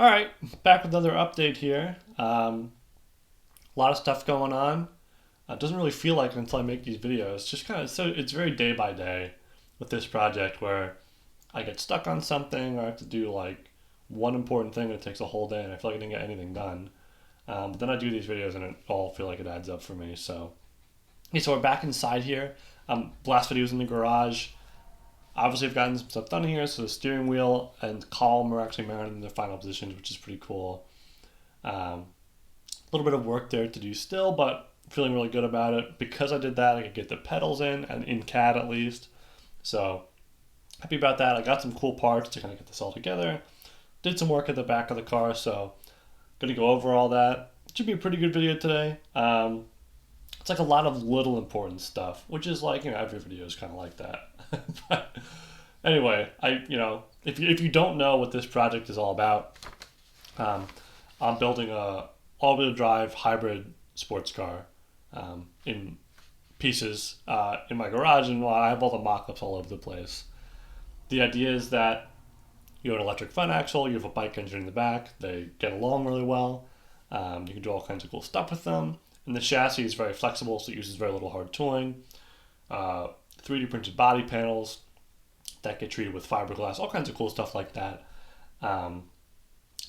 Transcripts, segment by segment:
All right, back with another update here. A lot of stuff going on. It doesn't really feel like it until I make these videos. Just kind of so it's very day by day with this project where I get stuck on something or I have to do like one important thing and it takes a whole day and I feel like I didn't get anything done. But then I do these videos and it all feel like it adds up for me. So yeah, so we're back inside here. Last video was in the garage. Obviously, I've gotten some stuff done here, so the steering wheel and column are actually mounted in their final positions, which is pretty cool. A little bit of work there to do still, but feeling really good about it. Because I did that, I could get the pedals in, and in CAD at least. So, happy about that. I got some cool parts to kind of get this all together. Did some work at the back of the car, so gonna go over all that. It should be a pretty good video today. It's like a lot of little important stuff, which is like, every video is kind of like that. But anyway, if you don't know what this project is all about, I'm building a all-wheel drive hybrid sports car in pieces in my garage, and I have all the mock-ups all over the place. The idea is that you have an electric front axle, you have a bike engine in the back, they get along really well, you can do all kinds of cool stuff with them, and the chassis is very flexible, so it uses very little hard tooling. 3D printed body panels that get treated with fiberglass, all kinds of cool stuff like that.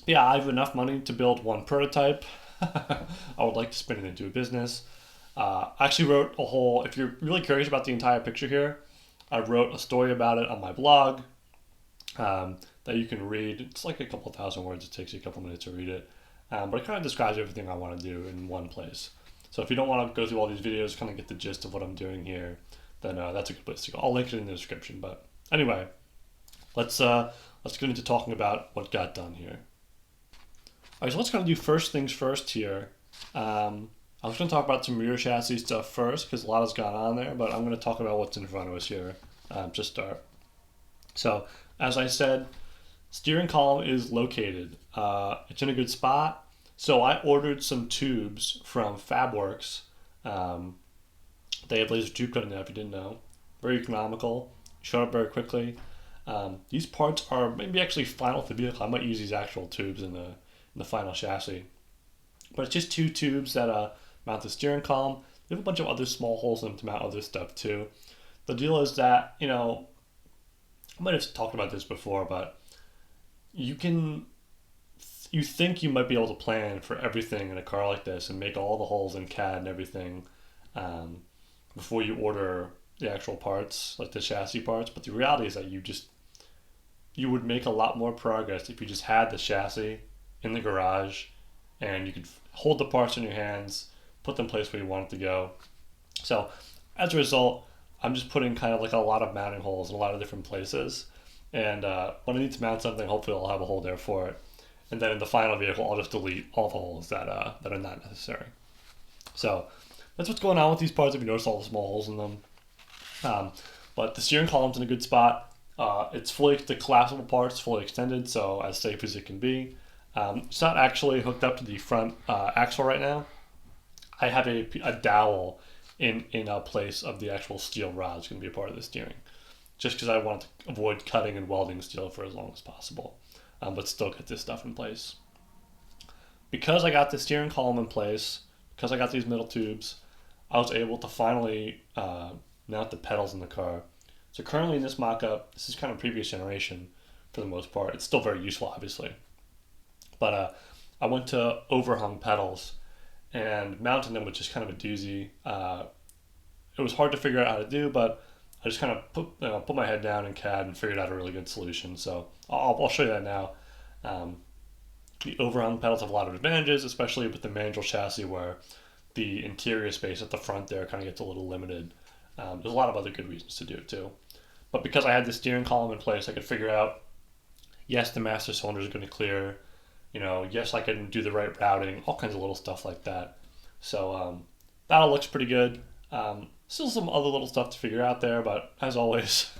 Yeah, I have enough money to build one prototype. I would like to spin it into a business. I actually wrote a whole, if you're really curious about the entire picture here, I wrote a story about it on my blog that you can read. It's like a couple thousand words. It takes you a couple minutes to read it. But it kind of describes everything I want to do in one place. So if you don't want to go through all these videos, kind of get the gist of what I'm doing here, then that's a good place to go. I'll link it in the description. But anyway, let's get into talking about what got done here. All right, so let's kind of do first things first here. I was going to talk about some rear chassis stuff first because a lot has gone on there, but I'm going to talk about what's in front of us here to start. So as I said, steering column is located. It's in a good spot. So I ordered some tubes from Fabworks. They have laser tube cutting now, if you didn't know. Very economical. Showed up very quickly. These parts are maybe actually final for the vehicle. I might use these actual tubes in the final chassis. But it's just two tubes that mount the steering column. They have a bunch of other small holes in them to mount other stuff too. The deal is that, I might have talked about this before, but you think you might be able to plan for everything in a car like this and make all the holes in CAD and everything before you order the actual parts, like the chassis parts. But the reality is that you would make a lot more progress if you just had the chassis in the garage and you could hold the parts in your hands, put them in place where you want it to go. So as a result, I'm just putting kind of like a lot of mounting holes in a lot of different places. And when I need to mount something, hopefully I'll have a hole there for it. And then in the final vehicle, I'll just delete all the holes that are not necessary. So that's what's going on with these parts, if you notice all the small holes in them. But the steering column's in a good spot. The collapsible part's fully extended, so as safe as it can be. It's not actually hooked up to the front axle right now. I have a dowel in a place of the actual steel rod. It's going to be a part of the steering, just because I want to avoid cutting and welding steel for as long as possible, but still get this stuff in place. Because I got the steering column in place, because I got these middle tubes, I was able to finally mount the pedals in the car. So currently in this mock-up, this is kind of previous generation for the most part. It's still very useful, obviously. But I went to overhung pedals, and mounting them was just kind of a doozy. It was hard to figure out how to do, but I just kind of put my head down in CAD and figured out a really good solution. So I'll show you that now. The overhung pedals have a lot of advantages, especially with the manual chassis where the interior space at the front there kind of gets a little limited. There's a lot of other good reasons to do it too. But because I had the steering column in place, I could figure out, yes, the master cylinder is going to clear. Yes, I can do the right routing, all kinds of little stuff like that. So that all looks pretty good. Still some other little stuff to figure out there, but as always,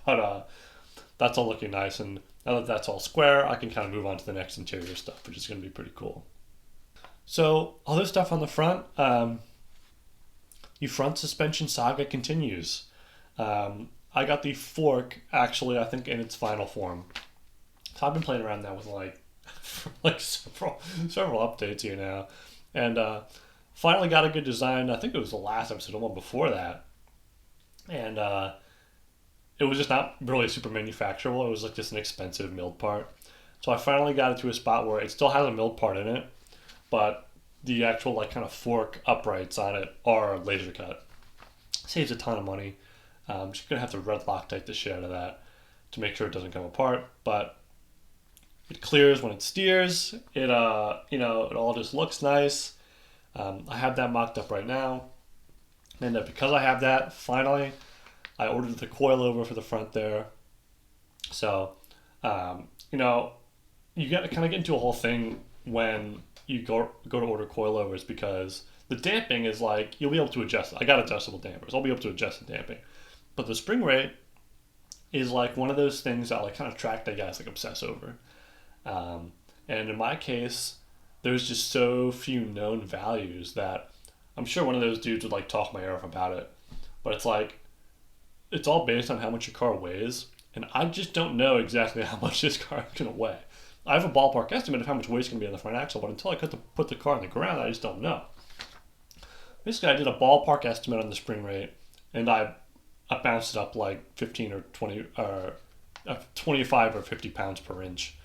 that's all looking nice. And now that that's all square, I can kind of move on to the next interior stuff, which is going to be pretty cool. So other stuff on the front, the front suspension saga continues. I got the fork, actually, I think in its final form. So I've been playing around now with for like several updates here now, and finally got a good design. I think it was the last episode, the one before that, and it was just not really super manufacturable. It was like just an expensive milled part. So I finally got it to a spot where it still has a milled part in it, but the actual like kind of fork uprights on it are laser cut. Saves a ton of money. Just gonna have to red Loctite the shit out of that to make sure it doesn't come apart. But it clears when it steers. It it all just looks nice. I have that mocked up right now, and because I have that, finally, I ordered the coilover for the front there. So, you know, you got to kind of get into a whole thing when you go to order coilovers because the damping is like you'll be able to adjust. I got adjustable dampers. I'll be able to adjust the damping, but the spring rate is like one of those things that like kind of track that guys like obsess over. And in my case, there's just so few known values that I'm sure one of those dudes would like talk my ear off about it. But it's like it's all based on how much your car weighs, and I just don't know exactly how much this car is gonna weigh. I have a ballpark estimate of how much weight's gonna be on the front axle, but until I put the car on the ground, I just don't know. Basically, I did a ballpark estimate on the spring rate, and I bounced it up like 15 or 20 or 25 or 50 pounds per inch.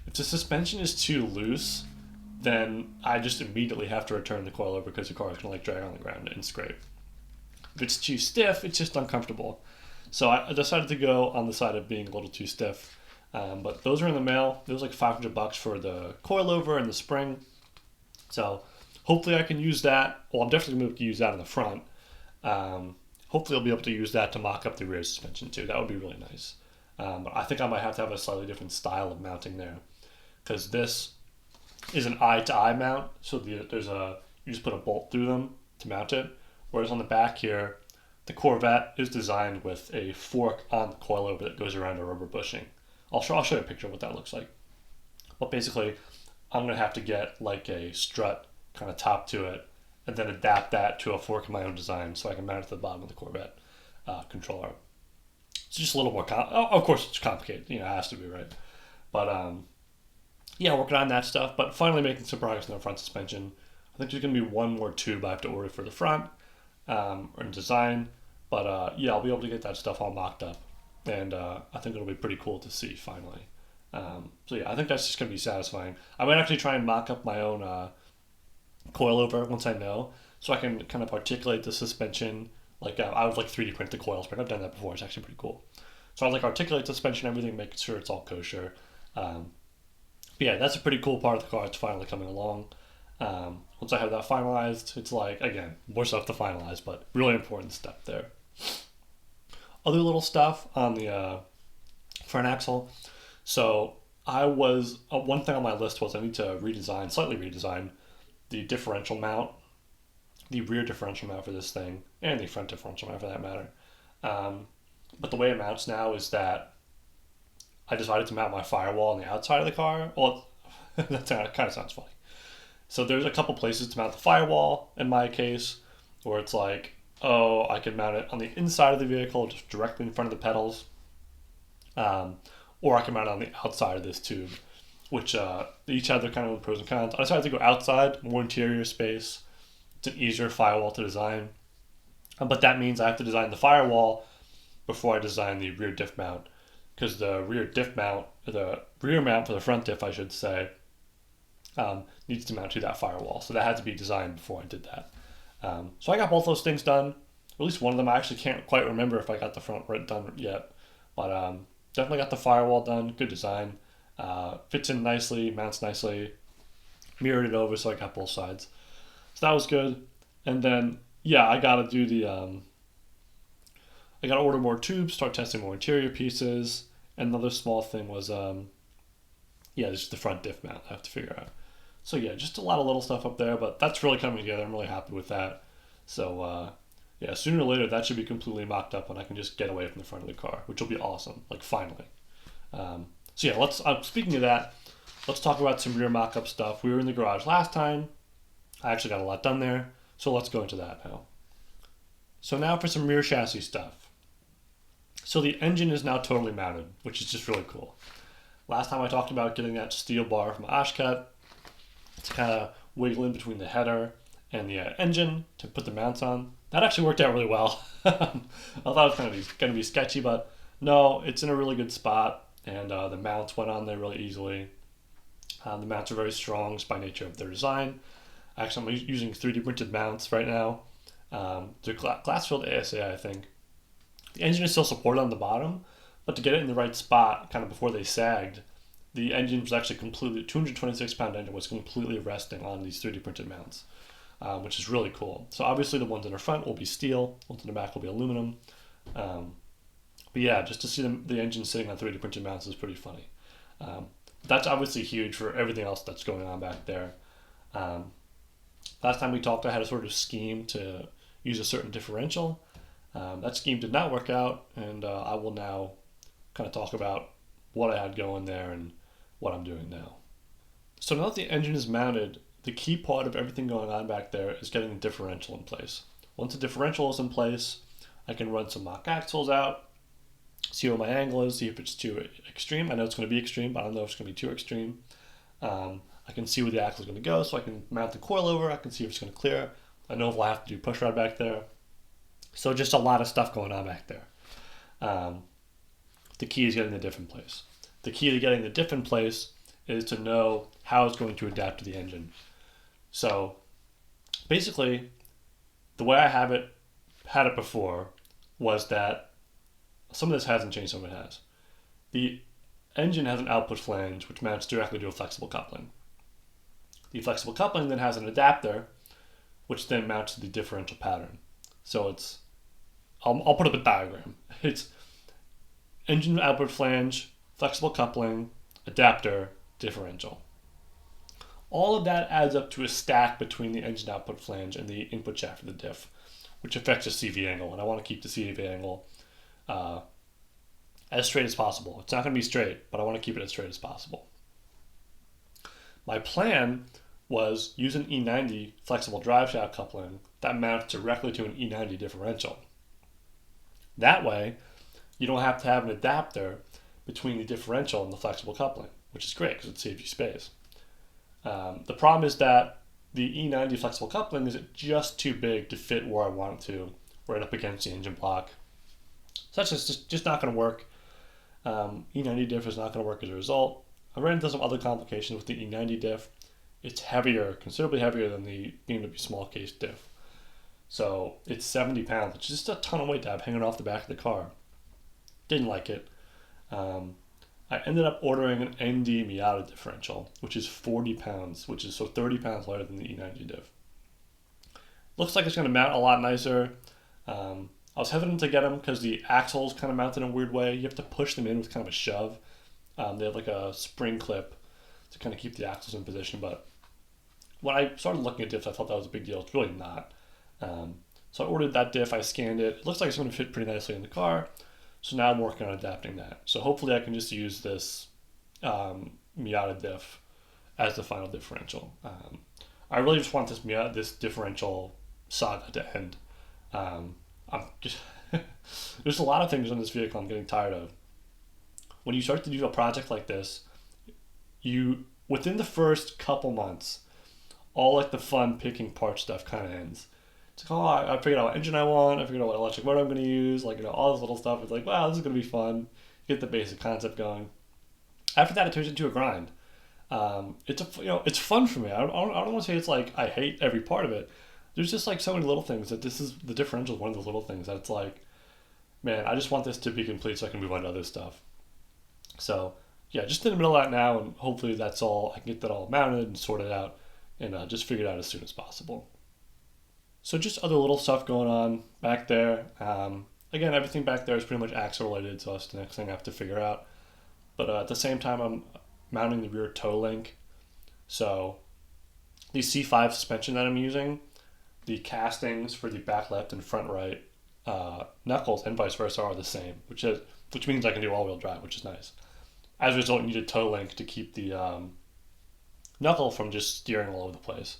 If the suspension is too loose, then I just immediately have to return the coilover because the car is going to like drag on the ground and scrape. If it's too stiff, it's just uncomfortable. So I decided to go on the side of being a little too stiff. But those are in the mail. It was like $500 for the coilover and the spring. So hopefully I can use that. Well, I'm definitely going to use that in the front. Hopefully I'll be able to use that to mock up the rear suspension too. That would be really nice. But I think I might have to have a slightly different style of mounting there. Because this is an eye-to-eye mount. So you just put a bolt through them to mount it. Whereas on the back here, the Corvette is designed with a fork on the coilover that goes around a rubber bushing. I'll show you a picture of what that looks like. But basically, I'm going to have to get like a strut kind of top to it and then adapt that to a fork of my own design so I can mount it to the bottom of the Corvette controller. It's just a little more of course it's complicated, it has to be, right? But yeah, working on that stuff, but finally making some progress in the front suspension. I think there's going to be one more tube I have to order for the front or in design, but yeah, I'll be able to get that stuff all mocked up, and I think it'll be pretty cool to see finally. So yeah, I think that's just going to be satisfying. I might actually try and mock up my own coilover once I know, so I can kind of articulate the suspension. Like I would like 3D print the coils, but I've done that before. It's actually pretty cool. So I like articulate the suspension, everything, making sure it's all kosher. But yeah, that's a pretty cool part of the car. It's finally coming along. Once I have that finalized, it's like, again, more stuff to finalize, but really important step there. Other little stuff on the front axle. So one thing on my list was I need to slightly redesign the differential mount, the rear differential mount for this thing, and the front differential mount for that matter. But the way it mounts now is that I decided to mount my firewall on the outside of the car. Well, that kind of sounds funny. So there's a couple places to mount the firewall in my case, where it's like, oh, I can mount it on the inside of the vehicle, just directly in front of the pedals, or I can mount it on the outside of this tube, which each have their kind of pros and cons. I decided to go outside, more interior space. It's an easier firewall to design, but that means I have to design the firewall before I design the rear diff mount, because the rear mount for the front diff, I should say, needs to mount to that firewall. So that had to be designed before I did that. So I got both those things done. At least one of them. I actually can't quite remember if I got the front done yet, but definitely got the firewall done. Good design. Fits in nicely, mounts nicely. Mirrored it over, so I got both sides. So that was good. And then, yeah, I gotta do I gotta order more tubes, start testing more interior pieces. And another small thing was, just the front diff mount I have to figure out. So yeah, just a lot of little stuff up there, but that's really coming together. I'm really happy with that. So yeah, sooner or later that should be completely mocked up and I can just get away from the front of the car, which will be awesome, like finally. So yeah, speaking of that, let's talk about some rear mock-up stuff. We were in the garage last time. I actually got a lot done there, so let's go into that now. So now for some rear chassis stuff. So the engine is now totally mounted, which is just really cool. Last time I talked about getting that steel bar from Oshkosh to kind of wiggle in between the header and the engine to put the mounts on. That actually worked out really well. I thought it was going to be sketchy, but no, it's in a really good spot, and the mounts went on there really easily. The mounts are very strong just by nature of their design. Actually, I'm using 3D printed mounts right now. They're glass-filled ASA, I think. The engine is still supported on the bottom, but to get it in the right spot, kind of before they sagged, the engine was actually completely, 226-pound engine was completely resting on these 3D printed mounts, which is really cool. So obviously the ones in the front will be steel, ones in the back will be aluminum. But yeah, just to see the engine sitting on 3D printed mounts is pretty funny. That's obviously huge for everything else that's going on back there. Last time we talked, I had a sort of scheme to use a certain differential. That scheme did not work out, and I will now kind of talk about what I had going there and what I'm doing now. So now that the engine is mounted, the key part of everything going on back there is getting the differential in place. Once the differential is in place, I can run some mock axles out, see what my angle is, see if it's too extreme. I know it's going to be extreme, but I don't know if it's going to be too extreme. I can see where the axle is going to go, so I can mount the coilover. I can see if it's going to clear. I know if I'll have to do push rod back there. So just a lot of stuff going on back there. The key is getting the diff in place. The key to getting the diff in place is to know how it's going to adapt to the engine. So basically, the way I had it before was that some of this hasn't changed, some of it has. The engine has an output flange which mounts directly to a flexible coupling. The flexible coupling then has an adapter which then mounts to the differential pattern. So it's, I'll put up a diagram. It's engine output flange, flexible coupling, adapter, differential. All of that adds up to a stack between the engine output flange and the input shaft of the diff, which affects the CV angle, and I want to keep the CV angle as straight as possible. It's not going to be straight, but I want to keep it as straight as possible. My plan was use an E90 flexible drive shaft coupling that mounts directly to an E90 differential. That way, you don't have to have an adapter between the differential and the flexible coupling, which is great because it saves you space. The problem is that the E90 flexible coupling is just too big to fit where I want it to, right up against the engine block. So that's just not going to work. E90 diff is not going to work as a result. I ran into some other complications with the E90 diff. It's heavier, considerably heavier than the BMW small case diff. So it's 70 pounds, which is just a ton of weight to have hanging off the back of the car. Didn't like it. I ended up ordering an ND Miata differential, which is 40 pounds, which is so 30 pounds lighter than the E90 diff. Looks like it's going to mount a lot nicer. I was hesitant to get them because the axles kind of mount in a weird way. You have to push them in with kind of a shove. They have like a spring clip to kind of keep the axles in position. But when I started looking at diffs, I thought that was a big deal. It's really not. So I ordered that diff. I scanned it. It looks like it's going to fit pretty nicely in the car. So now I'm working on adapting that. So hopefully I can just use this Miata diff as the final differential. I really just want this differential saga to end. I'm just there's a lot of things on this vehicle I'm getting tired of. When you start to do a project like this, within the first couple months, all like the fun picking part stuff kind of ends. It's like, oh, I figured out what engine I want. I figured out what electric motor I'm going to use. Like, all this little stuff. It's like, wow, this is going to be fun. Get the basic concept going. After that, it turns into a grind. It's fun for me. I don't want to say it's like I hate every part of it. There's just like so many little things that the differential is one of those little things that it's like, man, I just want this to be complete so I can move on to other stuff. So yeah, just in the middle of that now, and hopefully that's all. I can get that all mounted and sorted out, and just figured out as soon as possible. So just other little stuff going on back there. Again, everything back there is pretty much axle related, so that's the next thing I have to figure out. But at the same time, I'm mounting the rear toe link. So the C5 suspension that I'm using, the castings for the back left and front right knuckles and vice versa are the same, which means I can do all-wheel drive, which is nice. As a result, you need a toe link to keep the knuckle from just steering all over the place.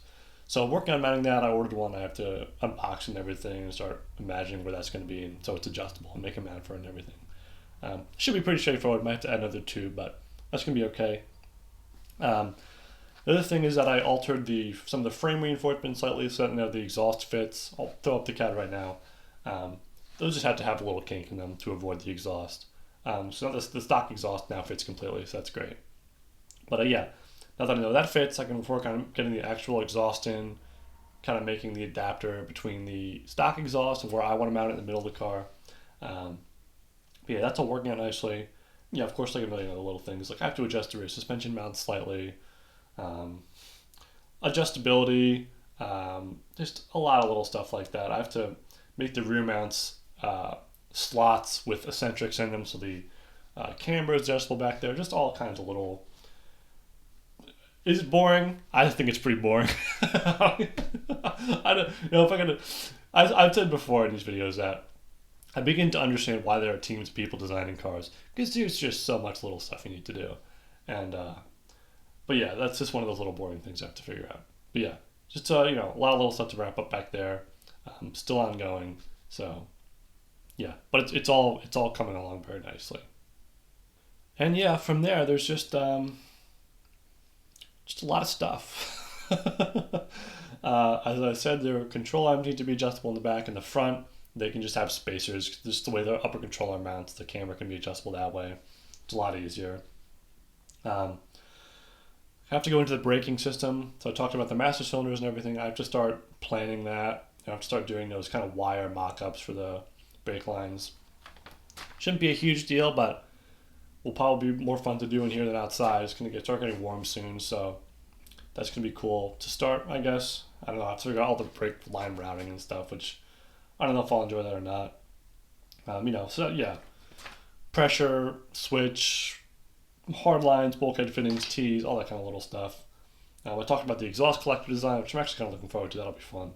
So I'm working on mounting that. I ordered one. I have to unbox and everything and start imagining where that's going to be. And so it's adjustable and make a mount for it and everything. Should be pretty straightforward. Might have to add another tube, but that's gonna be okay. Um, the other thing is that I altered some of the frame reinforcement slightly so that the exhaust fits. I'll throw up the CAD right now. Um, those just had to have a little kink in them to avoid the exhaust. So the stock exhaust now fits completely, so that's great. But yeah, now that I know that fits, I can work on getting the actual exhaust in, kind of making the adapter between the stock exhaust and where I want to mount it in the middle of the car. Um, but yeah, that's all working out nicely. Yeah, of course, like a million other little things. Like I have to adjust the rear suspension mount slightly, um, adjustability, just a lot of little stuff like that. I have to make the rear mounts slots with eccentrics in them, so the camber is adjustable back there. Just all kinds of little. Is it boring? I think it's pretty boring. I don't you know if I could. I've said before in these videos that I begin to understand why there are teams of people designing cars because there's just so much little stuff you need to do, and but yeah, that's just one of those little boring things I have to figure out. But yeah, just a lot of little stuff to wrap up back there. Still ongoing, so yeah, but it's all coming along very nicely. And yeah, from there, there's just a lot of stuff. As I said, their control arms need to be adjustable in the back and the front. They can just have spacers. Just the way the upper controller mounts, the camera can be adjustable that way. It's a lot easier. Um, I have to go into the braking system. So I talked about the master cylinders and everything. I have to start planning that. I have to start doing those kind of wire mock-ups for the brake lines. Shouldn't be a huge deal, but will probably be more fun to do in here than outside. It's going to start getting warm soon, so that's going to be cool to start, I guess. I don't know. I have to figure out all the brake line routing and stuff, which I don't know if I'll enjoy that or not. So yeah, pressure, switch, hard lines, bulkhead fittings, T's, all that kind of little stuff. I talked about the exhaust collector design, which I'm actually kind of looking forward to. That'll be fun.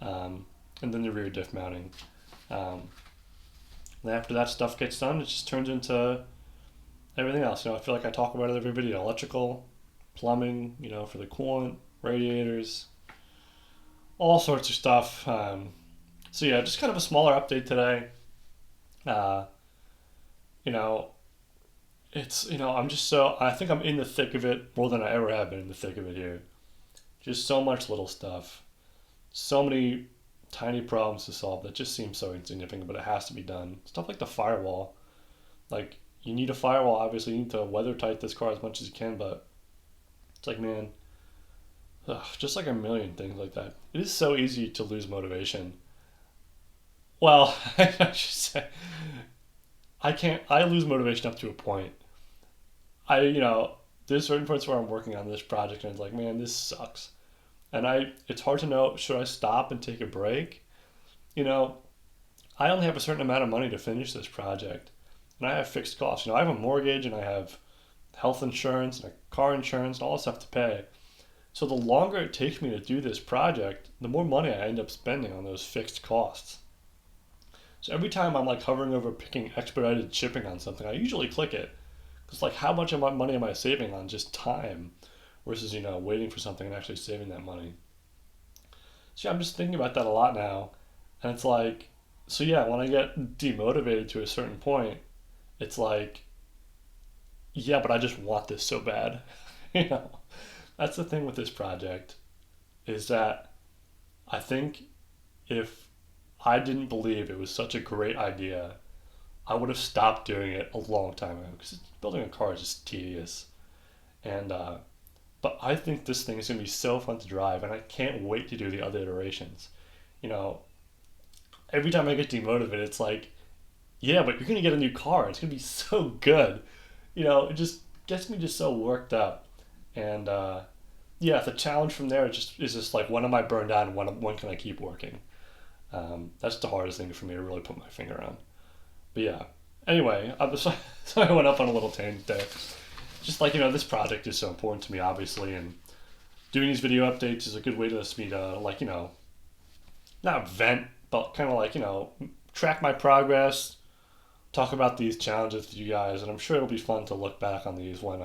And then the rear diff mounting. Then after that stuff gets done, it just turns into everything else. I feel like I talk about it every video. Electrical, plumbing, for the coolant, radiators, all sorts of stuff. So yeah, just kind of a smaller update today. Uh, you know, I think I'm in the thick of it more than I ever have been in the thick of it here. Just so much little stuff. So many tiny problems to solve that just seem so insignificant, but it has to be done. Stuff like the firewall. Like, you need a firewall, obviously. You need to weather tight this car as much as you can, but it's like, man, just like a million things like that. It is so easy to lose motivation. Well, I should say, I lose motivation up to a point. There's certain points where I'm working on this project and it's like, man, this sucks. It's hard to know, should I stop and take a break? You know, I only have a certain amount of money to finish this project, and I have fixed costs. I have a mortgage and I have health insurance and a car insurance and all this stuff to pay. So the longer it takes me to do this project, the more money I end up spending on those fixed costs. So every time I'm like hovering over picking expedited shipping on something, I usually click it. Because like how much money am I saving on just time versus, waiting for something and actually saving that money? So yeah, I'm just thinking about that a lot now. And it's like, so yeah, when I get demotivated to a certain point, it's like, yeah, but I just want this so bad. you know, that's the thing with this project is that I think if I didn't believe it was such a great idea, I would have stopped doing it a long time ago because building a car is just tedious. And but I think this thing is going to be so fun to drive, and I can't wait to do the other iterations. You know, every time I get demotivated, it's like, yeah, but you're going to get a new car. It's going to be so good. It just gets me just so worked up. And yeah, the challenge from there is just like, when am I burned out and when can I keep working? That's the hardest thing for me to really put my finger on. But yeah. Anyway, so I went up on a little tangent there. Just like, this project is so important to me, obviously, and doing these video updates is a good way to me to, like, not vent, but kind of like, track my progress, talk about these challenges with you guys, and I'm sure it'll be fun to look back on these when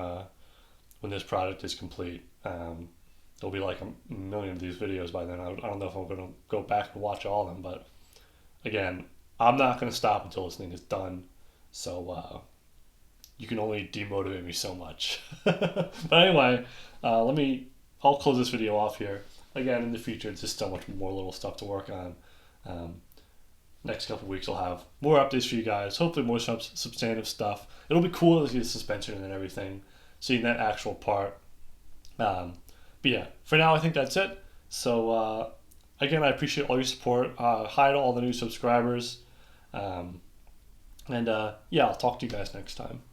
this project is complete. There'll be like a million of these videos by then. I don't know if I'm going to go back and watch all of them, but again, I'm not going to stop until this thing is done. So, you can only demotivate me so much. But anyway, I'll close this video off here. Again, in the future, it's just so much more little stuff to work on. Um, Next couple of weeks, I'll have more updates for you guys. Hopefully, more substantive stuff. It'll be cool to see the suspension and everything, seeing that actual part. But yeah, for now, I think that's it. So again, I appreciate all your support. Hi to all the new subscribers. And yeah, I'll talk to you guys next time.